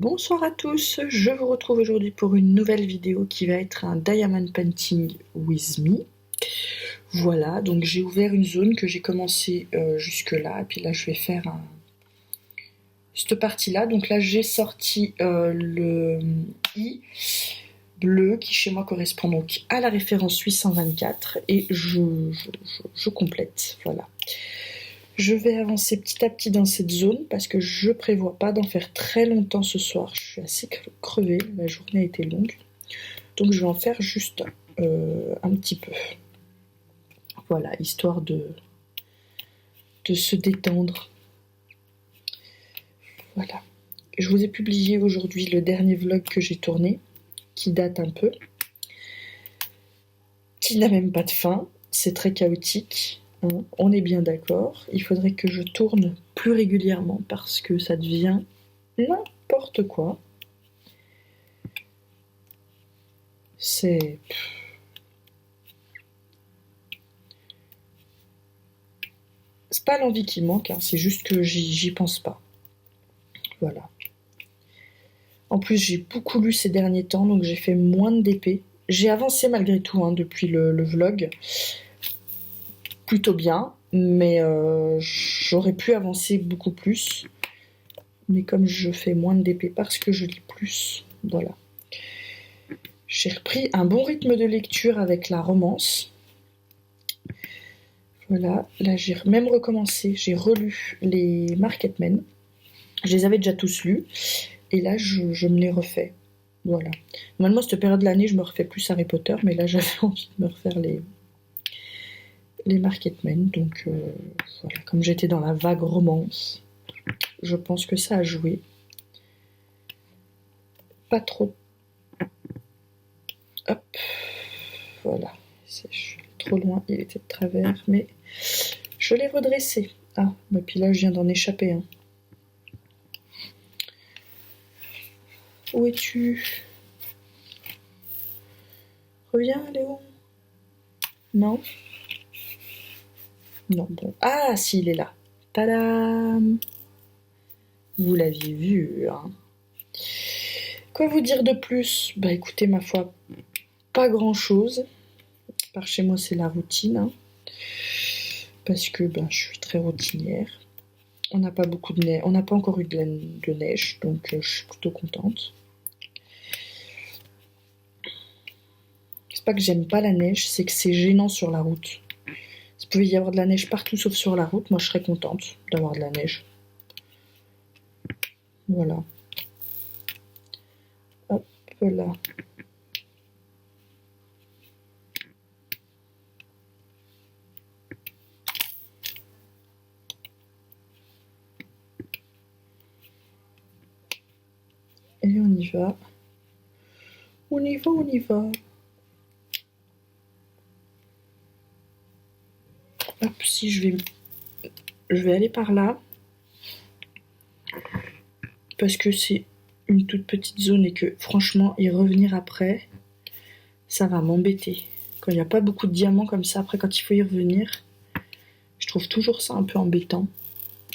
Bonsoir à tous, je vous retrouve aujourd'hui pour une nouvelle vidéo qui va être un Diamond Painting with me. Voilà, donc j'ai ouvert une zone que j'ai commencé jusque là, et puis là je vais faire cette partie là. Donc là j'ai sorti le I bleu qui chez moi correspond donc à la référence 824 et je complète, voilà. Je vais avancer petit à petit dans cette zone parce que je prévois pas d'en faire très longtemps ce soir. Je suis assez crevée, la journée a été longue. Donc je vais en faire juste un petit peu. Voilà, histoire de se détendre. Voilà. Je vous ai publié aujourd'hui le dernier vlog que j'ai tourné, qui date un peu, qui n'a même pas de fin. C'est très chaotique. On est bien d'accord, il faudrait que je tourne plus régulièrement parce que ça devient n'importe quoi. C'est pas l'envie qui manque, hein, c'est juste que j'y pense pas. Voilà. En plus, j'ai beaucoup lu ces derniers temps, donc j'ai fait moins de DP. J'ai avancé malgré tout hein, depuis le vlog. Plutôt bien, mais j'aurais pu avancer beaucoup plus. Mais comme je fais moins de DP parce que je lis plus, voilà. J'ai repris un bon rythme de lecture avec la romance. Voilà, là j'ai même recommencé, j'ai relu les Marketmen. Je les avais déjà tous lus, et là je me les refais. Voilà. Normalement, cette période de l'année, je me refais plus Harry Potter, mais là j'avais envie de me refaire les Marketmen. Donc voilà, comme j'étais dans la vague romance, je pense que ça a joué. Pas trop. Hop, voilà. Je suis trop loin, il était de travers, mais je l'ai redressé. Ah, bah puis là je viens d'en échapper un. Où es-tu? Reviens, Léon. Non? Non, bon. Ah, si, il est là. Tadam! Vous l'aviez vu, hein. Quoi vous dire de plus? Bah écoutez, ma foi, pas grand-chose. Par chez moi, c'est la routine. Hein. Parce que ben, je suis très routinière. On n'a pas beaucoup de neige. On n'a pas encore eu de neige, donc je suis plutôt contente. C'est pas que j'aime pas la neige, c'est que c'est gênant sur la route. S'il pouvait y avoir de la neige partout sauf sur la route, moi je serais contente d'avoir de la neige. Voilà. Hop là. Et on y va. On y va, on y va. Hop, si je vais aller par là. Parce que c'est une toute petite zone et que franchement, y revenir après, ça va m'embêter. Quand il n'y a pas beaucoup de diamants comme ça, après quand il faut y revenir, je trouve toujours ça un peu embêtant.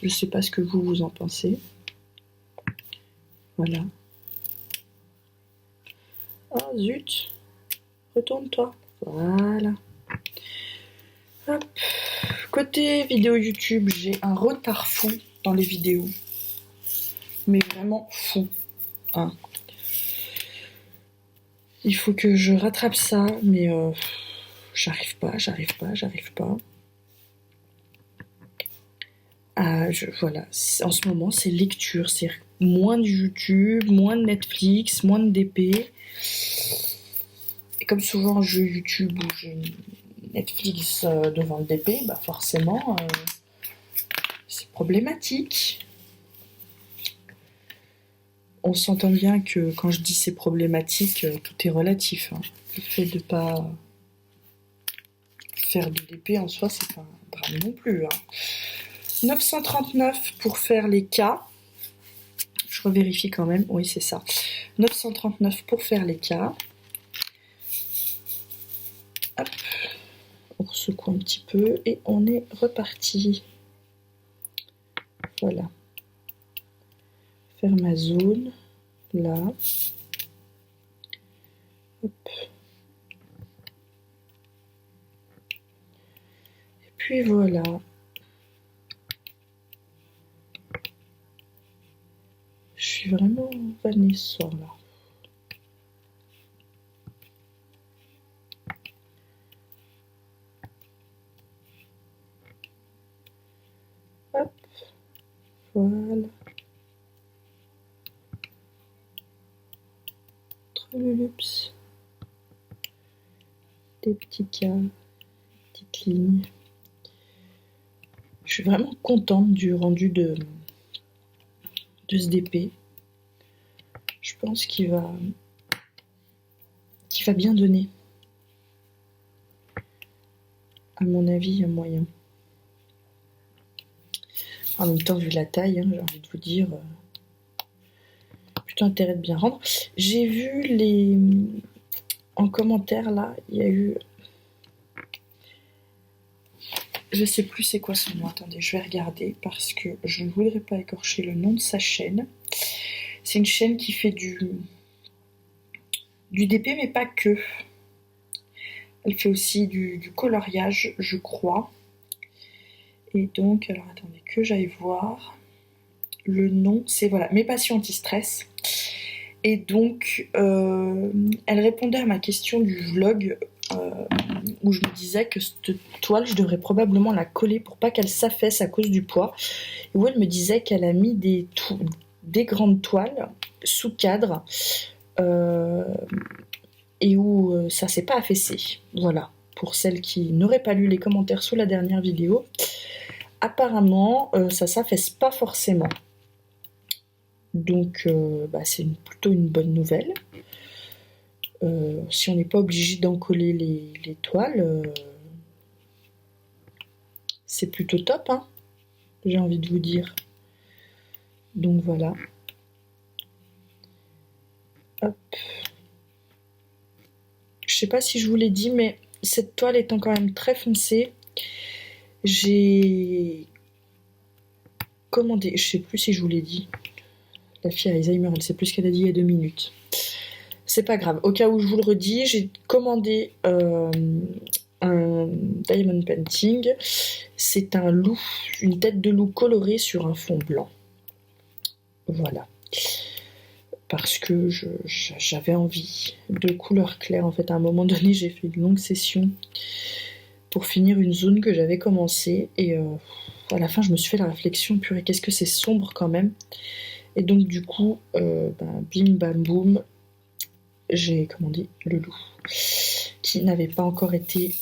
Je sais pas ce que vous en pensez. Voilà. Ah zut, retourne-toi. Voilà. Hop. Côté vidéo YouTube, j'ai un retard fou dans les vidéos. Mais vraiment fou. Hein. Il faut que je rattrape ça, mais j'arrive pas. Voilà, en ce moment c'est lecture, c'est moins de YouTube, moins de Netflix, moins de DP. Et comme souvent je YouTube ou je Netflix devant le DP, bah forcément c'est problématique. On s'entend bien que quand je dis c'est problématique, tout est relatif. Hein. Le fait de pas faire de DP en soi, c'est pas un drame non plus. Hein. 939 pour faire les cas. Je revérifie quand même. Oui, c'est ça. 939 pour faire les cas. Hop. On secoue un petit peu et on est reparti. Voilà. Faire ma zone. là. Hop. Et puis voilà. Je suis vraiment vannée ce soir là. Hop, voilà. Trululups. Des petits cas, petites lignes. Je suis vraiment contente du rendu de ce DP. Je pense qu'il va bien donner. À mon avis, il y a moyen. En même temps, vu la taille, hein, j'ai envie de vous dire, plutôt intérêt de bien rendre. J'ai vu en commentaire là, il y a eu, je sais plus c'est quoi son nom. Attendez, je vais regarder parce que je ne voudrais pas écorcher le nom de sa chaîne. C'est une chaîne qui fait du DP, mais pas que. Elle fait aussi du coloriage, je crois. Et donc, alors attendez que j'aille voir. Le nom, c'est voilà, Mes passions anti-stress. Et donc, elle répondait à ma question du vlog où je me disais que cette toile, je devrais probablement la coller pour pas qu'elle s'affaisse à cause du poids. Et où elle me disait qu'elle a mis des grandes toiles sous cadre et où ça s'est pas affaissé. Voilà, pour celles qui n'auraient pas lu les commentaires sous la dernière vidéo. Apparemment, ça s'affaisse pas forcément. Donc, c'est plutôt une bonne nouvelle. Si on n'est pas obligé d'en coller les toiles, c'est plutôt top, hein, j'ai envie de vous dire. Donc voilà. Hop. Je sais pas si je vous l'ai dit, mais cette toile étant quand même très foncée, j'ai commandé, je sais plus si je vous l'ai dit. La fille a Alzheimer, elle sait plus ce qu'elle a dit il y a 2 minutes. C'est pas grave, au cas où je vous le redis, j'ai commandé un diamond painting. C'est un loup, une tête de loup colorée sur un fond blanc. Voilà. Parce que j'avais envie de couleurs claires. En fait, à un moment donné, j'ai fait une longue session pour finir une zone que j'avais commencée. Et à la fin, je me suis fait la réflexion, purée, qu'est-ce que c'est sombre quand même. Et donc, du coup, bim, bam, boum, j'ai commandé le loup, qui n'avait pas encore été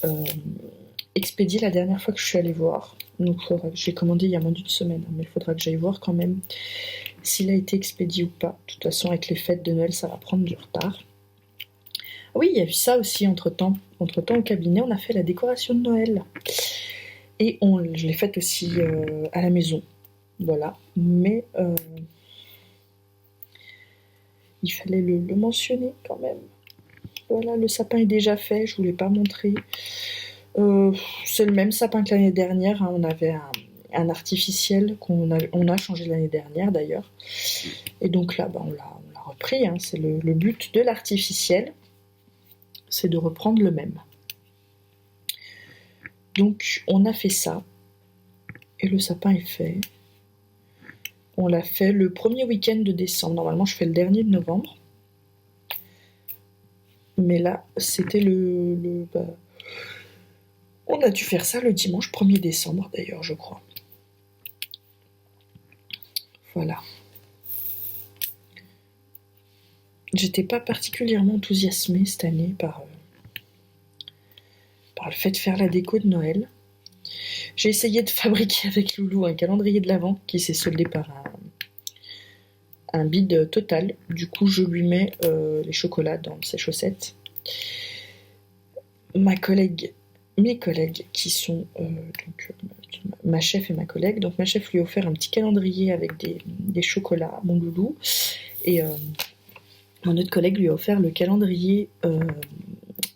expédié la dernière fois que je suis allée voir. Donc, j'ai commandé il y a moins d'une semaine, mais il faudra que j'aille voir quand même s'il a été expédié ou pas. De toute façon, avec les fêtes de Noël, ça va prendre du retard. Ah oui, il y a eu ça aussi entre-temps. Entre-temps, au cabinet, on a fait la décoration de Noël. Et je l'ai faite aussi à la maison. Voilà. Mais il fallait le mentionner quand même. Voilà, le sapin est déjà fait, je ne vous l'ai pas montré. C'est le même sapin que l'année dernière, hein. On avait un artificiel qu'on a changé l'année dernière d'ailleurs. Et donc là, on l'a repris, hein. C'est le but de l'artificiel, c'est de reprendre le même. Donc on a fait ça, et le sapin est fait. On l'a fait le premier week-end de décembre. Normalement, je fais le dernier de novembre. Mais là, c'était on a dû faire ça le dimanche 1er décembre, d'ailleurs, je crois. Voilà. J'étais pas particulièrement enthousiasmée cette année par le fait de faire la déco de Noël. J'ai essayé de fabriquer avec Loulou un calendrier de l'Avent qui s'est soldé par un bide total. Du coup, je lui mets les chocolats dans ses chaussettes. Mes collègues qui sont donc, ma chef et ma collègue. Donc ma chef lui a offert un petit calendrier avec des chocolats à mon loulou. Et mon autre collègue lui a offert le calendrier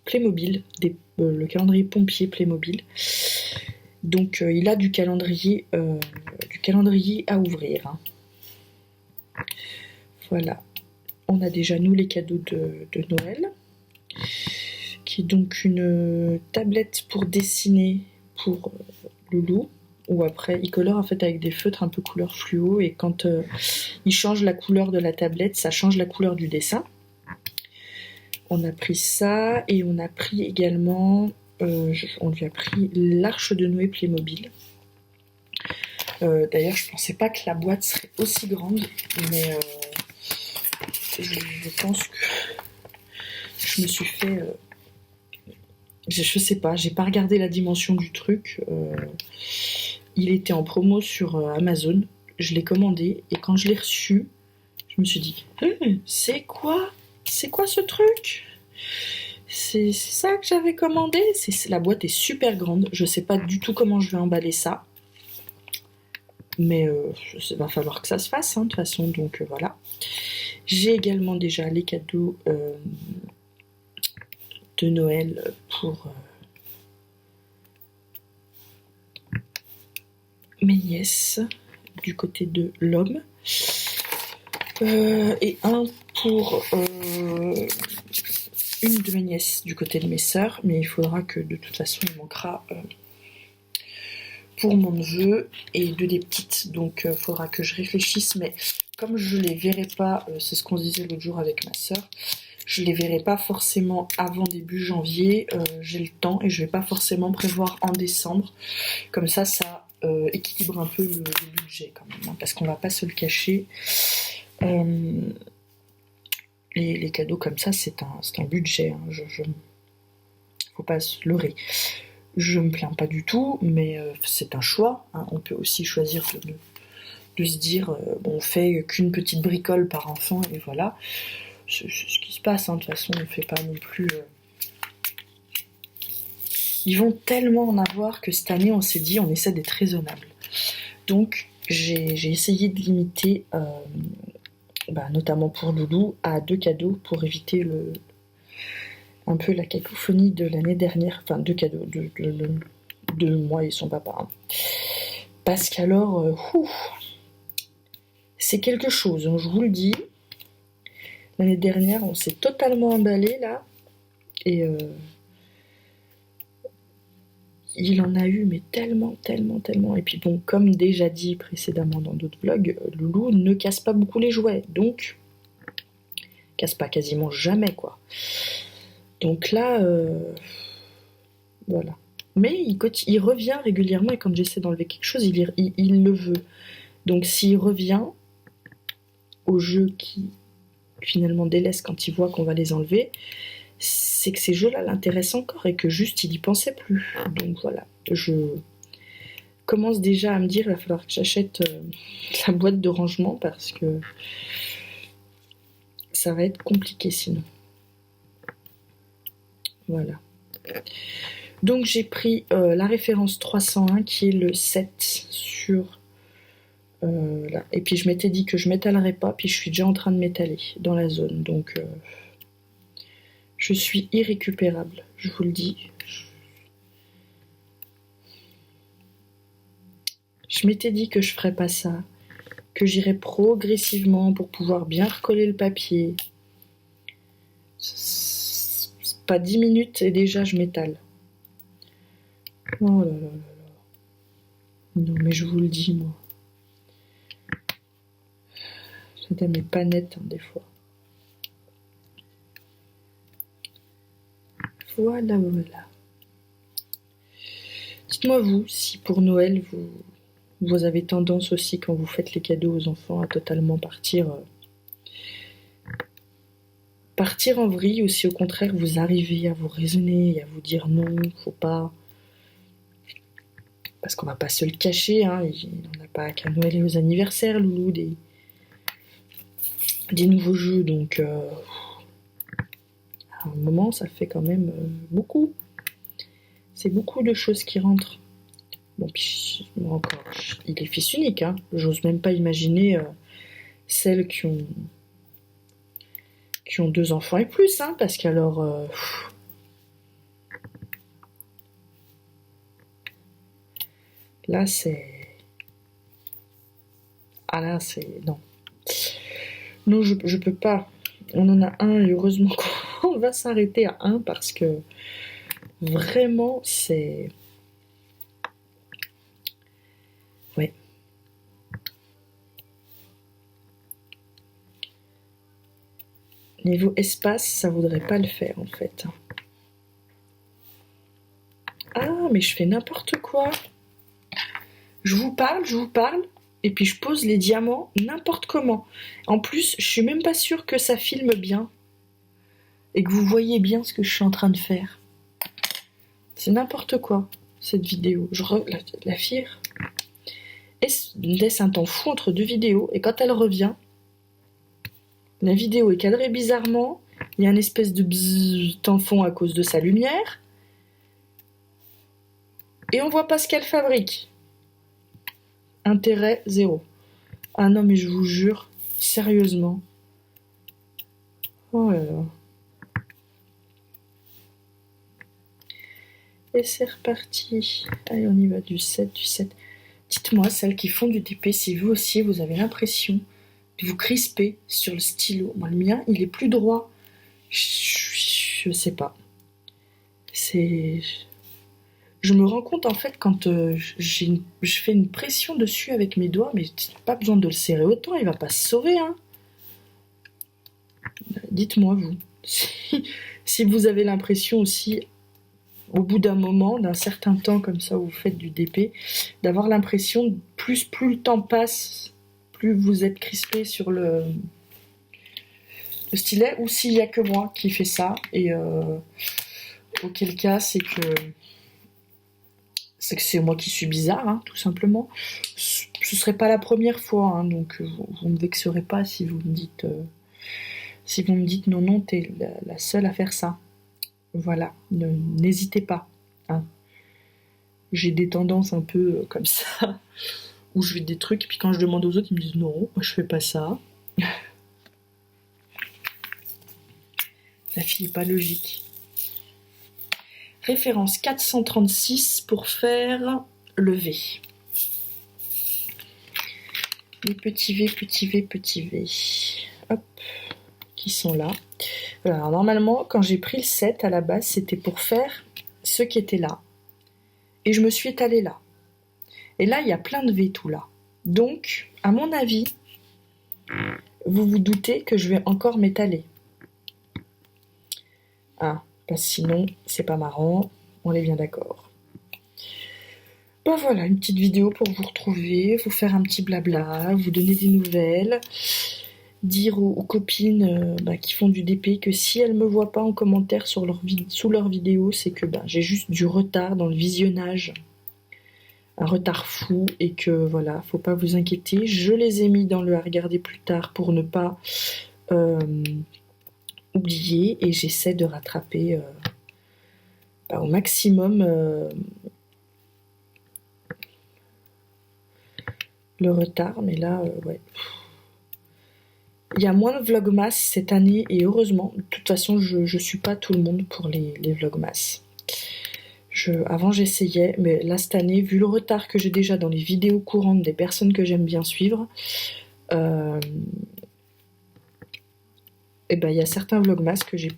Playmobil, le calendrier pompier Playmobil. Donc il a du calendrier à ouvrir. Hein. Voilà. on a déjà nous les cadeaux de Noël, qui est donc une tablette pour dessiner pour Loulou, où après il colore en fait avec des feutres un peu couleur fluo, et quand il change la couleur de la tablette, ça change la couleur du dessin. On a pris ça, et on a pris également, on lui a pris l'Arche de Noé Playmobil. D'ailleurs, je pensais pas que la boîte serait aussi grande, mais je pense que je me suis fait... je sais pas, j'ai pas regardé la dimension du truc. Il était en promo sur Amazon, je l'ai commandé, et quand je l'ai reçu, je me suis dit c'est quoi ce truc? C'est ça que j'avais commandé? La boîte est super grande, je sais pas du tout comment je vais emballer ça, mais il va falloir que ça se fasse, hein, de toute façon, donc voilà. J'ai également déjà les cadeaux de Noël pour mes nièces du côté de l'homme, et un pour une de mes nièces du côté de mes sœurs, mais il faudra que de toute façon il manquera pour mon neveu et deux des petites, donc il faudra que je réfléchisse, mais comme je les verrai pas, c'est ce qu'on se disait l'autre jour avec ma sœur, je les verrai pas forcément avant début janvier, j'ai le temps et je vais pas forcément prévoir en décembre, comme ça équilibre un peu le budget quand même, hein, parce qu'on va pas se le cacher, les cadeaux comme ça c'est un budget, hein, faut pas se leurrer. Je me plains pas du tout, mais c'est un choix, hein. On peut aussi choisir de se dire bon, on fait qu'une petite bricole par enfant et voilà, c'est ce qui se passe, hein. De toute façon on fait pas non plus ils vont tellement en avoir que cette année on s'est dit on essaie d'être raisonnable, donc j'ai essayé de limiter notamment pour Loulou à 2 cadeaux pour éviter un peu la cacophonie de l'année dernière, enfin 2 cadeaux de moi et son papa, hein. Parce qu'alors c'est quelque chose, hein, je vous le dis. L'année dernière on s'est totalement emballé là, et il en a eu mais tellement, et puis bon, comme déjà dit précédemment dans d'autres vlogs, Loulou ne casse pas beaucoup les jouets, donc casse pas quasiment jamais quoi. Donc là voilà, mais il revient régulièrement, et quand j'essaie d'enlever quelque chose il le veut, donc s'il revient au jeu qui finalement délaisse quand il voit qu'on va les enlever, c'est que ces jeux-là l'intéressent encore et que juste il y pensait plus. Donc voilà, je commence déjà à me dire il va falloir que j'achète la boîte de rangement, parce que ça va être compliqué sinon. Voilà. Donc j'ai pris la référence 301 qui est le 7 sur là. Et puis je m'étais dit que je m'étalerais pas, puis je suis déjà en train de m'étaler dans la zone, donc je suis irrécupérable, je vous le dis. Je m'étais dit que je ferais pas ça, que j'irais progressivement pour pouvoir bien recoller le papier. C'est pas 10 minutes et déjà je m'étale. Oh là là là là. Non mais je vous le dis, moi. Cette dame est pas nette, hein, des fois. Voilà. Dites-moi vous, si pour Noël vous avez tendance aussi, quand vous faites les cadeaux aux enfants, à totalement partir en vrille, ou si au contraire vous arrivez à vous raisonner et à vous dire non, faut pas. Parce qu'on va pas se le cacher, hein, il n'en a pas qu'à Noël et aux anniversaires, Loulou, des nouveaux jeux, donc à un moment ça fait quand même beaucoup. C'est beaucoup de choses qui rentrent. Bon, puis encore, il est fils unique, hein. J'ose même pas imaginer celles qui ont 2 enfants et plus, hein, parce qu'alors là c'est non, je peux pas. On en a un et heureusement qu'on va s'arrêter à un parce que vraiment c'est... Ouais. Niveau espace, ça voudrait pas le faire en fait. Ah, mais je fais n'importe quoi. Je vous parle, et puis je pose les diamants n'importe comment. En plus, je suis même pas sûre que ça filme bien. Et que vous voyez bien ce que je suis en train de faire. C'est n'importe quoi, cette vidéo. La fille laisse un temps fou entre deux vidéos, et quand elle revient, la vidéo est cadrée bizarrement, il y a une espèce de bzzz en fond à cause de sa lumière, et on voit pas ce qu'elle fabrique. Intérêt zéro. Ah non, mais je vous jure, sérieusement. Oh là là. Et c'est reparti. Allez, on y va, du 7, du 7. Dites-moi, celles qui font du DP, si vous aussi, vous avez l'impression de vous crisper sur le stylo. Moi, le mien, il est plus droit. Je sais pas. Je me rends compte, en fait, quand je fais une pression dessus avec mes doigts, mais pas besoin de le serrer autant, il va pas se sauver, hein. Dites-moi, vous, si vous avez l'impression aussi, au bout d'un moment, d'un certain temps comme ça où vous faites du DP, d'avoir l'impression, plus le temps passe, plus vous êtes crispé sur le stylet, ou s'il n'y a que moi qui fais ça, et auquel cas c'est que c'est moi qui suis bizarre, hein, tout simplement. Ce serait pas la première fois, hein, donc vous ne me vexerez pas si vous me dites non, t'es la seule à faire ça. Voilà, n'hésitez pas, hein. J'ai des tendances un peu comme ça, où je fais des trucs, et puis quand je demande aux autres, ils me disent non, moi je fais pas ça. La fille est pas logique. Référence 436 pour faire le V. Les petits V, petits V, petits V. Hop, qui sont là. Alors normalement, quand j'ai pris le 7 à la base, c'était pour faire ce qui était là. Et je me suis étalée là. Et là, il y a plein de V tout là. Donc, à mon avis, vous vous doutez que je vais encore m'étaler. Ah, parce que sinon, c'est pas marrant. On est bien d'accord. Ben voilà, une petite vidéo pour vous retrouver, vous faire un petit blabla, vous donner des nouvelles, dire aux copines qui font du DP que si elles me voient pas en commentaire sous leur vidéo, c'est que j'ai juste du retard dans le visionnage, un retard fou, et que voilà, faut pas vous inquiéter, je les ai mis dans le à regarder plus tard pour ne pas oublier, et j'essaie de rattraper au maximum le retard, mais là, ouais. Il y a moins de vlogmas cette année, et heureusement. De toute façon, je suis pas tout le monde pour les vlogmas. Avant, j'essayais, mais là, cette année, vu le retard que j'ai déjà dans les vidéos courantes des personnes que j'aime bien suivre, il y a certains vlogmas que j'ai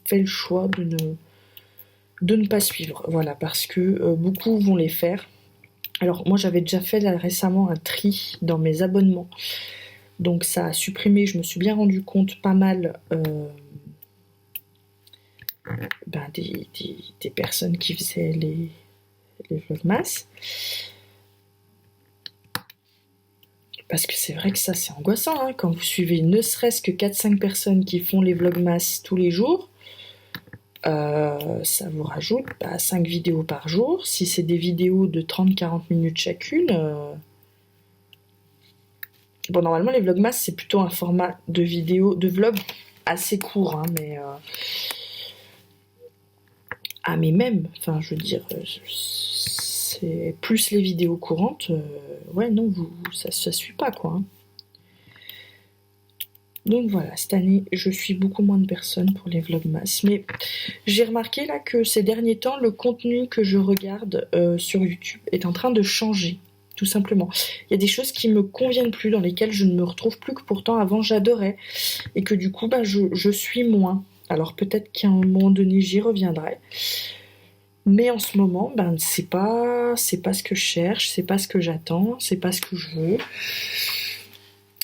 fait le choix de ne pas suivre. Voilà, parce que beaucoup vont les faire. Alors, moi, j'avais déjà fait là, récemment un tri dans mes abonnements. Donc ça a supprimé, je me suis bien rendu compte, pas mal des personnes qui faisaient les vlogmas. Parce que c'est vrai que ça c'est angoissant, hein, quand vous suivez ne serait-ce que 4-5 personnes qui font les vlogmas tous les jours, ça vous rajoute 5 vidéos par jour. Si c'est des vidéos de 30-40 minutes chacune... Bon, normalement, les vlogmas, c'est plutôt un format de vidéo, de vlog assez court, hein, mais... Ah, mais même, enfin, je veux dire, c'est plus les vidéos courantes, ouais, non, ça suit pas, quoi. Hein. Donc voilà, cette année, je suis beaucoup moins de personnes pour les vlogmas. Mais j'ai remarqué, là, que ces derniers temps, le contenu que je regarde sur YouTube est en train de changer. tout simplement. Il y a des choses qui me conviennent plus, dans lesquelles je ne me retrouve plus, que pourtant avant j'adorais, et que du coup je suis moins. Alors peut-être qu'à un moment donné j'y reviendrai, mais en ce moment c'est pas ce que je cherche, c'est pas ce que j'attends, c'est pas ce que je veux,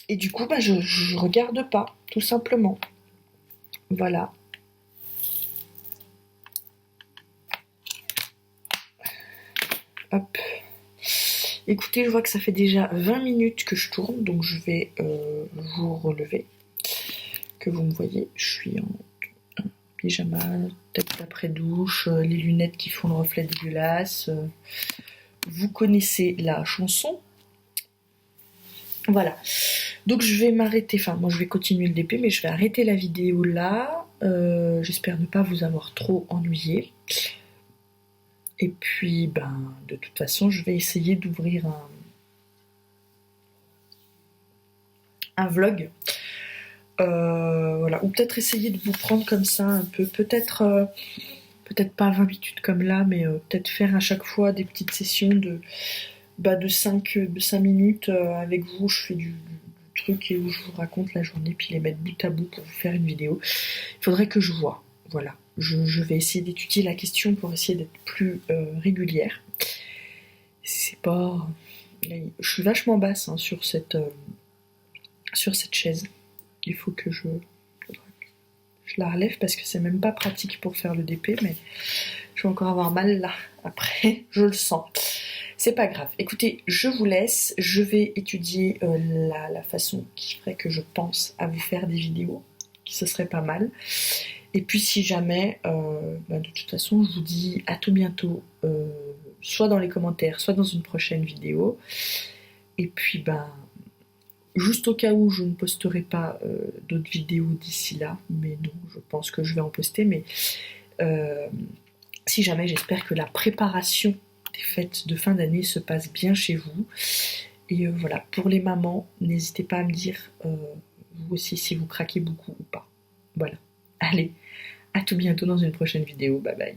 et du coup je regarde pas, tout simplement. Voilà. Hop. Écoutez, je vois que ça fait déjà 20 minutes que je tourne, donc je vais vous relever. Que vous me voyez, je suis en pyjama, tête d'après douche, les lunettes qui font le reflet dégueulasse. Vous connaissez la chanson. Voilà. Donc je vais m'arrêter, enfin moi je vais continuer le DP, mais je vais arrêter la vidéo là. J'espère ne pas vous avoir trop ennuyé. Et puis, de toute façon, je vais essayer d'ouvrir un vlog. Voilà. Ou peut-être essayer de vous prendre comme ça un peu. Peut-être pas 20 minutes comme là, mais peut-être faire à chaque fois des petites sessions de 5 minutes avec vous. Je fais du truc et où je vous raconte la journée, puis les mettre bout à bout pour vous faire une vidéo. Il faudrait que je vois. Voilà. Je vais essayer d'étudier la question pour essayer d'être plus régulière. C'est pas... Je suis vachement basse sur cette chaise. Il faut que je la relève parce que c'est même pas pratique pour faire le DP, mais je vais encore avoir mal là. Après, je le sens. C'est pas grave. Écoutez, je vous laisse. Je vais étudier la façon qui ferait que je pense à vous faire des vidéos. Ce serait pas mal. Et puis si jamais, de toute façon, je vous dis à tout bientôt, soit dans les commentaires, soit dans une prochaine vidéo. Et puis juste au cas où je ne posterai pas d'autres vidéos d'ici là, mais non, je pense que je vais en poster, mais si jamais, j'espère que la préparation des fêtes de fin d'année se passe bien chez vous. Et voilà, pour les mamans, n'hésitez pas à me dire vous aussi si vous craquez beaucoup ou pas. Voilà. Allez, à tout bientôt dans une prochaine vidéo. Bye bye.